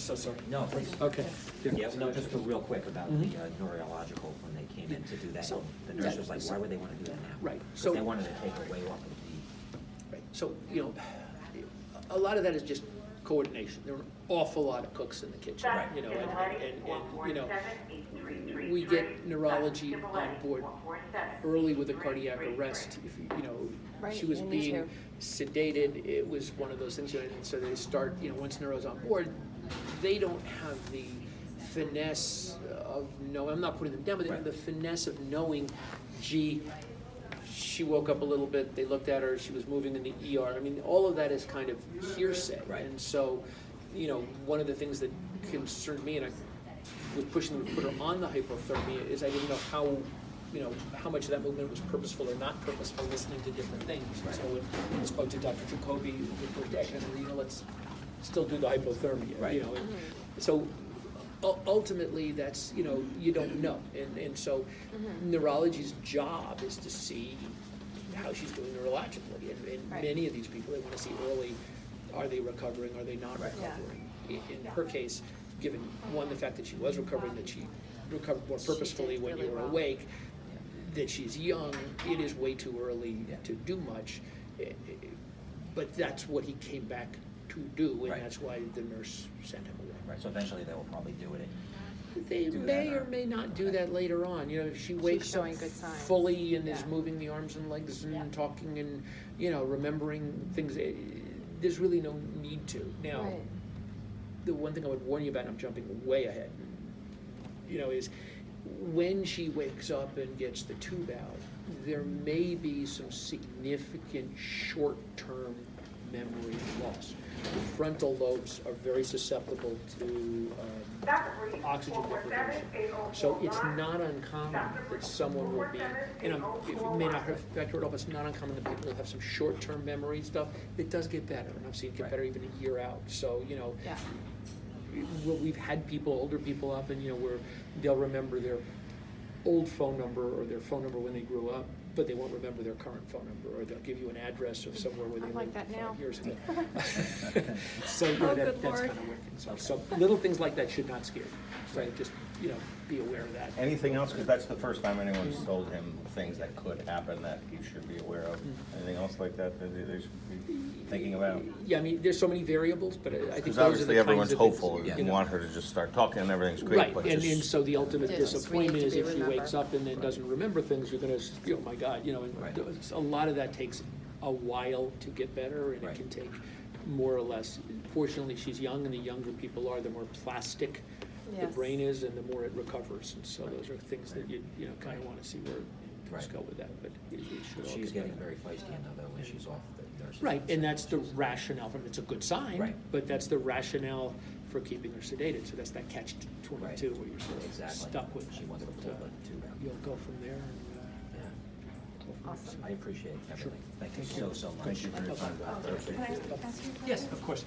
so sorry. No, please. Okay. Yeah, no, just real quick about the neurological, when they came in to do that, So- the nurse was like, why would they wanna do that now? Right, 'Cause so- they wanted to take away off of the, Right, so, you know, a lot of that is just coordination. There are an awful lot of cooks in the kitchen, Right. you know, and, you know, we get neurology on board early with a cardiac arrest. If you know, Right, she was and me being too. sedated, it was one of those things, you know, and so they start, you know, once neuro's on board, they don't have the finesse of knowing, I'm not putting them down, but they have the finesse of knowing, gee, she woke up a little bit, they looked at her, she was moving in the ER. I mean, all of that is kind of hearsay. Right. And so, you know, one of the things that concerned me, and I was pushing them to put her on the hypothermia, is I didn't know how, you know, how much of that movement was purposeful or not purposeful, listening to different things. So when I spoke to Dr. Jacoby the first day, I kind of, you know, let's still do the hypothermia, Right. you know. And so ultimately, that's, you know, you don't know. And so neurology's job is to see how she's doing neurologically. And Right. many of these people, they want to see early, are they recovering, are they not Right. Yeah. recovering? In her case, given, one, the fact that she was recovering, that she recovered more purposefully did when really you were well. awake, that she's young, it is way too early Yeah. to do much. But that's what he came back to do, and Right. that's why the nurse sent him away. right, so eventually they will probably do it. They Do may that, or may not do okay. that later on, you know, if she wakes up showing good signs. fully and is Yeah. moving the arms and legs and Yeah. talking and, you know, remembering things, there's really no need to. Now, Right. the one thing I would warn you about, and I'm jumping way ahead, you know, is when she wakes up and gets the tube out, there may be some significant short-term memory loss. The frontal lobes are very susceptible to oxygen deprivation. So it's not uncommon that someone will be, and it may not affect her at all, but it's not uncommon that people will have some short-term memory stuff. It does get better, and I've seen it get Right. better even a year out. So, you know, Yeah. we've had people, older people up, and, you know, where they'll remember their old phone number or their phone number when they grew up, but they won't remember their current phone number, or they'll give you an address of somewhere where they I'm like lived that now. 5 years ago. So, you know, Oh, that, good that's Lord. kind of where things are. So little things like that should not scare you. So just, you know, be aware of that. Anything else? Because that's the first time anyone's told him things that could happen that he should be aware of. Anything else like that that they should be thinking about? Yeah, I mean, there's so many variables, but I think Because those are obviously the everyone's kinds of things, hopeful, you you know. want her to just start talking and everything's great, Right, but and just. so the ultimate Yes, we need disappointment to is be if she wakes remember. up and then doesn't remember things, you're gonna, oh my God, you know, and Right. a lot of that takes a while to get better, and it Right. can take more or less. Fortunately, she's young, and the younger people are, the more plastic the Yes. brain is, and the more it recovers, and so those are things that you know, kind of wanna see where things Right. go with that, but it should all She's get getting better. very feisty, I know, though, when she's off the nurse's. Right, and that's the She's- rationale from, it's a good sign, Right. but that's the rationale for keeping her sedated, so that's that catch 22 where you're sort of Exactly. stuck with. She wants to but, pull the tube out. You'll go from there and, Yeah. go from there. Awesome. I appreciate everything. Thank you so much. Thank you for your time. Can I ask you a question? Yes, of course.